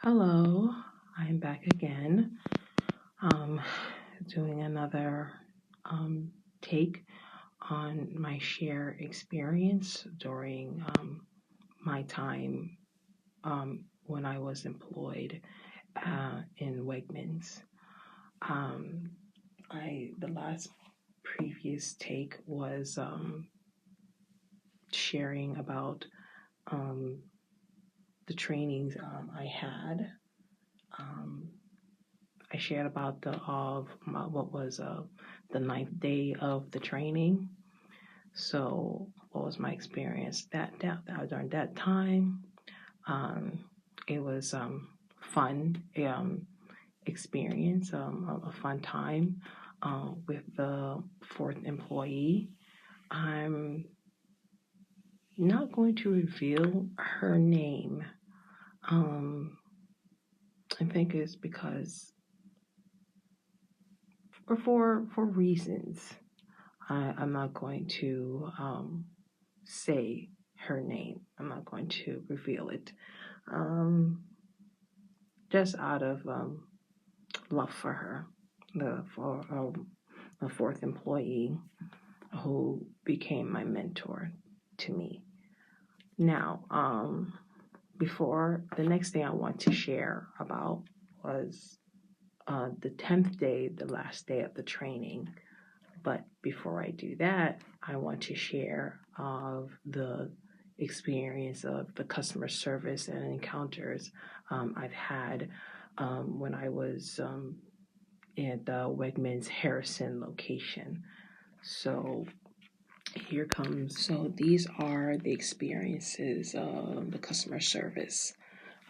Hello, I'm back again, um, doing another take on my share experience during my time when I was employed in Wegmans. Um, the last previous take was sharing about um, the trainings I had. Um, I shared about what was the ninth day of the training. So, what was my experience during that time? Um, it was fun experience, a fun time with the fourth employee. I'm not going to reveal her name. Um, I think it's because for reasons. I'm not going to say her name. I'm not going to reveal it. Um, just out of love for her, the fourth employee who became my mentor to me. Now, before the next thing I want to share about was the 10th day, the last day of the training. But before I do that, I want to share of the experience of the customer service and encounters I've had when I was at the Wegmans Harrison location. So here comes. So these are the experiences of the customer service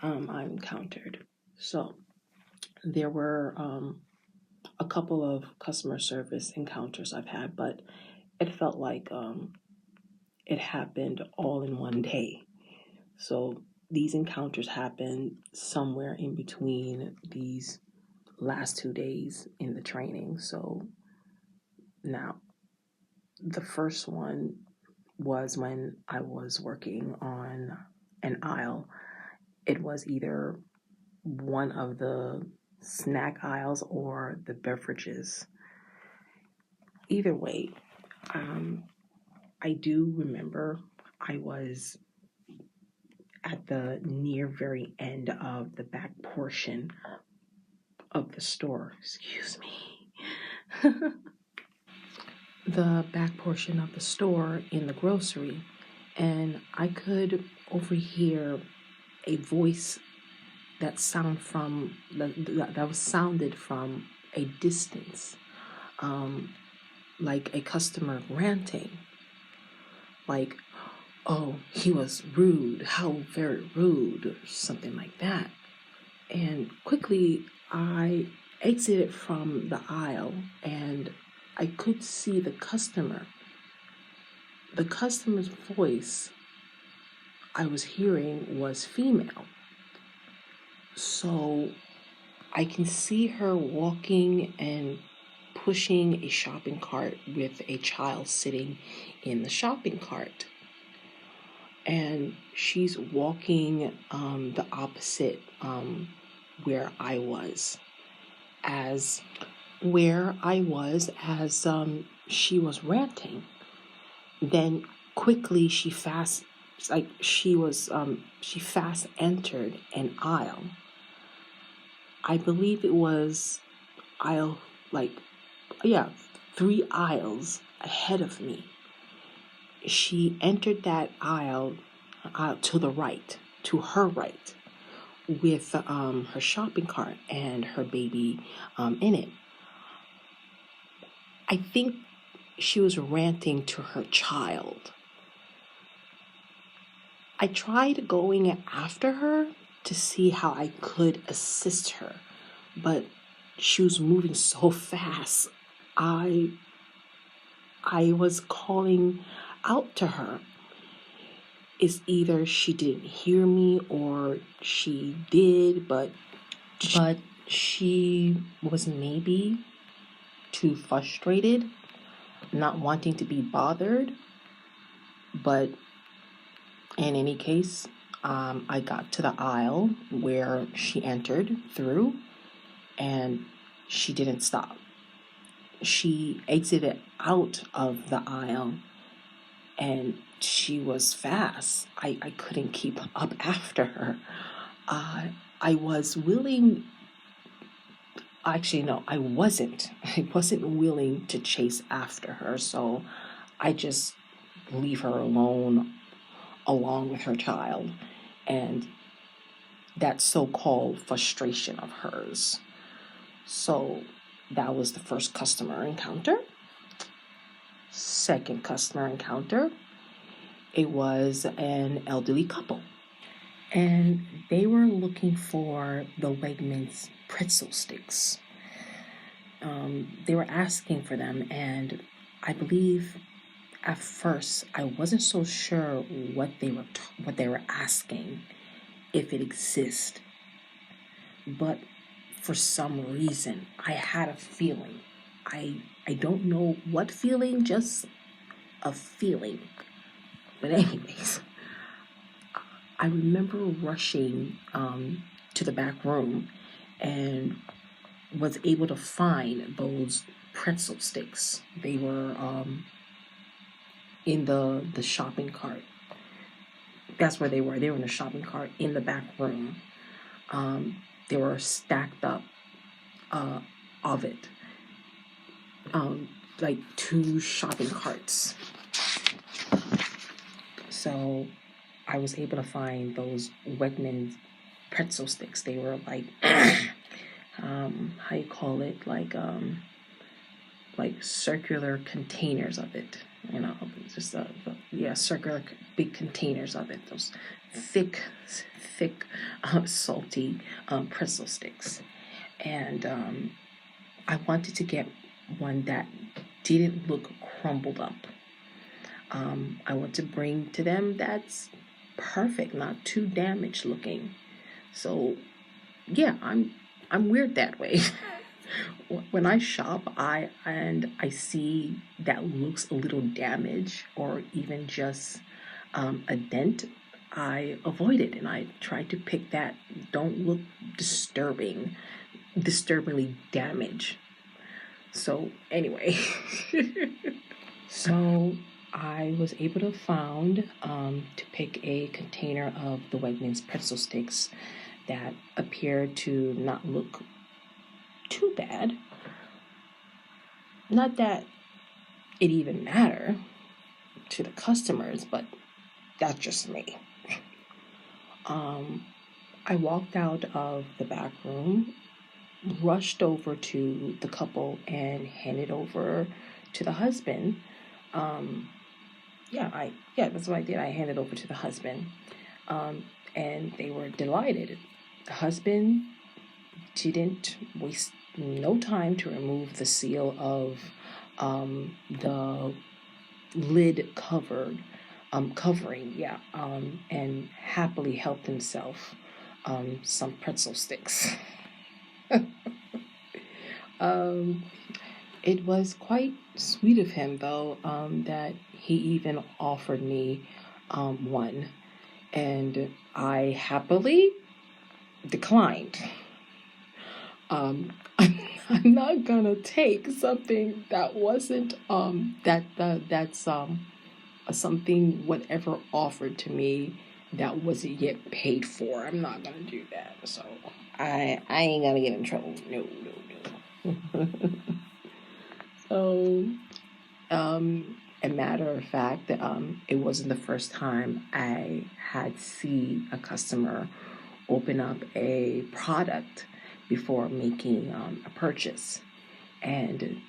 I encountered. So there were a couple of customer service encounters I've had, but it felt like it happened all in one day. So these encounters happened somewhere in between these last 2 days in the training. So now, the first one was when I was working on an aisle. It was either one of the snack aisles or the beverages. Either way, I do remember I was at the near very end of the back portion of the store. Excuse me. The back portion of the store in the grocery, and I could overhear a voice that was sounded from a distance, like a customer ranting, like, "Oh, he was rude, how very rude," or something like that. And quickly I exited from the aisle and I could see the customer. The customer's voice I was hearing was female. So I can see her walking and pushing a shopping cart with a child sitting in the shopping cart. And she's walking the opposite where I was as she was ranting. Then quickly she fast entered an aisle. I believe it was aisle 3 aisles ahead of me. She entered that aisle to the right, to her right, with her shopping cart and her baby in it. I think she was ranting to her child. I tried going after her to see how I could assist her, but she was moving so fast. I was calling out to her. It's either she didn't hear me or she did, but she was maybe too frustrated, not wanting to be bothered. But in any case, I got to the aisle where she entered through, and she didn't stop. She exited out of the aisle, and she was fast. I couldn't keep up after her. I was willing, actually, no, I wasn't. I wasn't willing to chase after her, so I just leave her alone along with her child and that so-called frustration of hers. So that was the first customer encounter. Second customer encounter, it was an elderly couple, and they were looking for the Wegmans pretzel sticks. They were asking for them, and I believe at first I wasn't so sure what they were asking, if it exists. But for some reason, I had a feeling. I don't know what feeling, just a feeling. But anyways, I remember rushing to the back room and was able to find those pretzel sticks. They were in the shopping cart. That's where they were. They were in the shopping cart in the back room. They were stacked up of it, like 2 shopping carts. So I was able to find those Wegmans pretzel sticks. They were like, how you call it, like circular containers of it. Just circular big containers of it. Those thick, salty pretzel sticks. And I wanted to get one that didn't look crumbled up. I want to bring to them that's perfect, not too damaged looking. So yeah, I'm weird that way. When I shop, I see that looks a little damaged or even just a dent, I avoid it, and I try to pick that don't look disturbingly damaged. So anyway, so I was able to pick a container of the Wegmans pretzel sticks that appeared to not look too bad. Not that it even mattered to the customers, but that's just me. I walked out of the back room, rushed over to the couple, and handed over to the husband. That's what I did. I handed over to the husband, and they were delighted. The husband didn't waste no time to remove the seal of the lid covering, and happily helped himself some pretzel sticks. It was quite sweet of him, though, that he even offered me one, and I happily declined. I'm not gonna take something that wasn't something whatever offered to me that wasn't yet paid for. I'm not gonna do that. So I ain't gonna get in trouble. No. So a matter of fact, it wasn't the first time I had seen a customer open up a product before making a purchase. And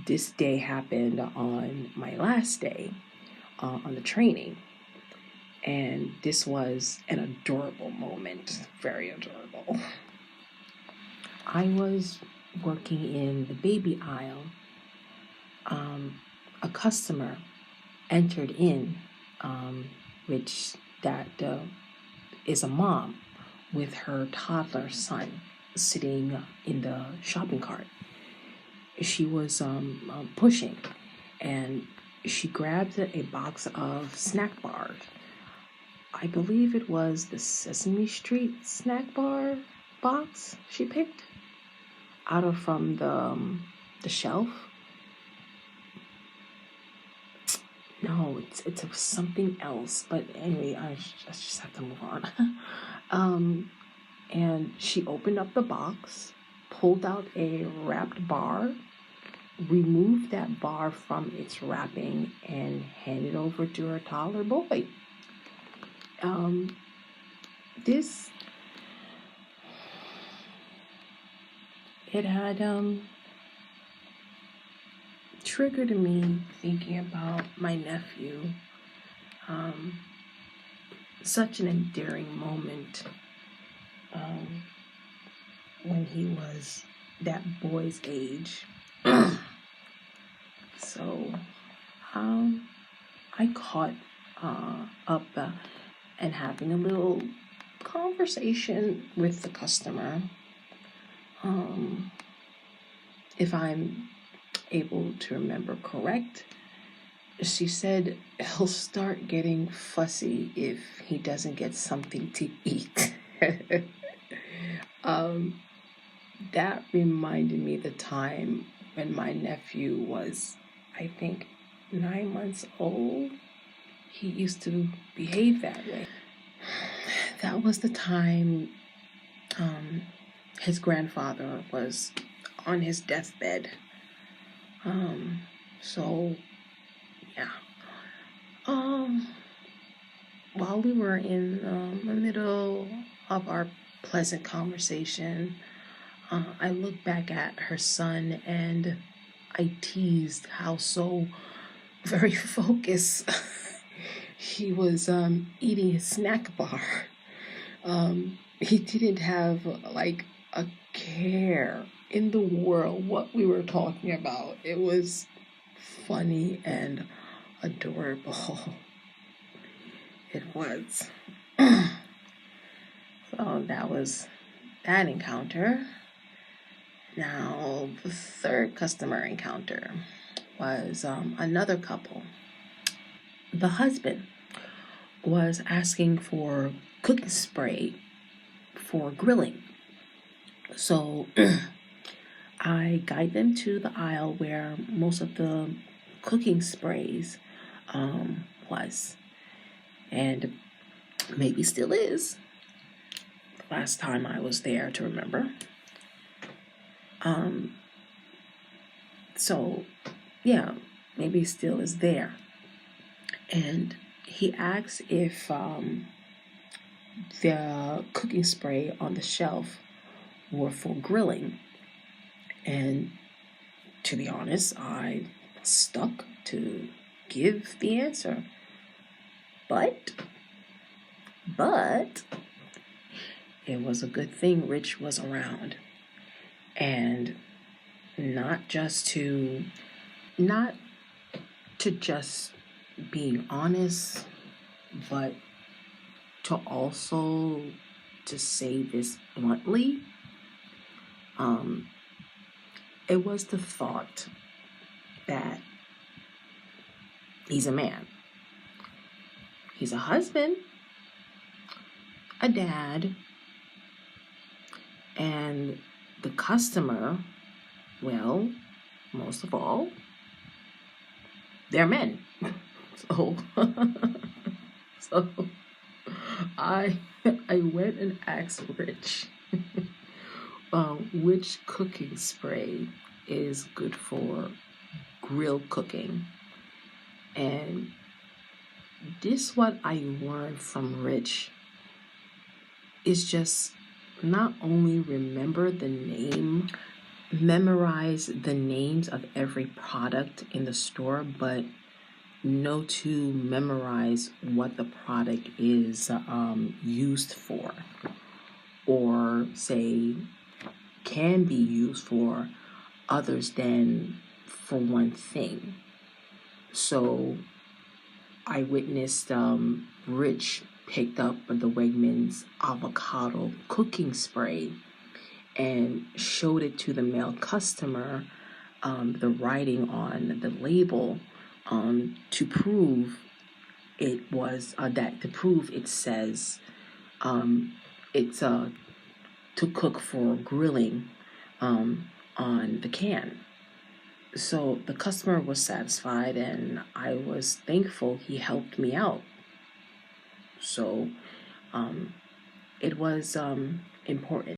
this day happened on my last day on the training. And this was an adorable moment, very adorable. I was working in the baby aisle. A customer entered in, which that is a mom with her toddler son sitting in the shopping cart. She was pushing, and she grabbed a box of snack bars. I believe it was the Sesame Street snack bar box she picked out of from the shelf. No, it's something else. But anyway, I just have to move on. And she opened up the box, pulled out a wrapped bar, removed that bar from its wrapping, and handed over to her toddler boy. It had triggered me thinking about my nephew. Such an endearing moment when he was that boy's age. So I caught up and having a little conversation with the customer. If I'm able to remember correct, she said he'll start getting fussy if he doesn't get something to eat. That reminded me the time when my nephew was, I think, 9 months old. He used to behave that way. That was the time his grandfather was on his deathbed. So yeah. While we were in the middle of our pleasant conversation, I looked back at her son and I teased how so very focused he was eating his snack bar. He didn't have like a care in the world what we were talking about. It was funny and adorable. It was. So that was that encounter. Now, the third customer encounter was another couple. The husband was asking for cooking spray for grilling. So I guide them to the aisle where most of the cooking sprays was, and maybe still is. Last time I was there to remember. So yeah, maybe still is there. And he asks if the cooking spray on the shelf were for grilling. And to be honest, I stuck to give the answer. But it was a good thing Rich was around. And not to just being honest, but to also, to say this bluntly, it was the thought that he's a man. He's a husband, a dad, and the customer, well, most of all, they're men. So I went and asked Rich which cooking spray is good for grill cooking. And this what I learned from Rich is just not only memorize the names of every product in the store, but know to memorize what the product is used for, or say can be used for others than for one thing. So I witnessed Rich picked up the Wegmans avocado cooking spray and showed it to the male customer, the writing on the label, to prove it was that to prove it says it's to cook for grilling on the can. So the customer was satisfied, and I was thankful he helped me out. So it was important.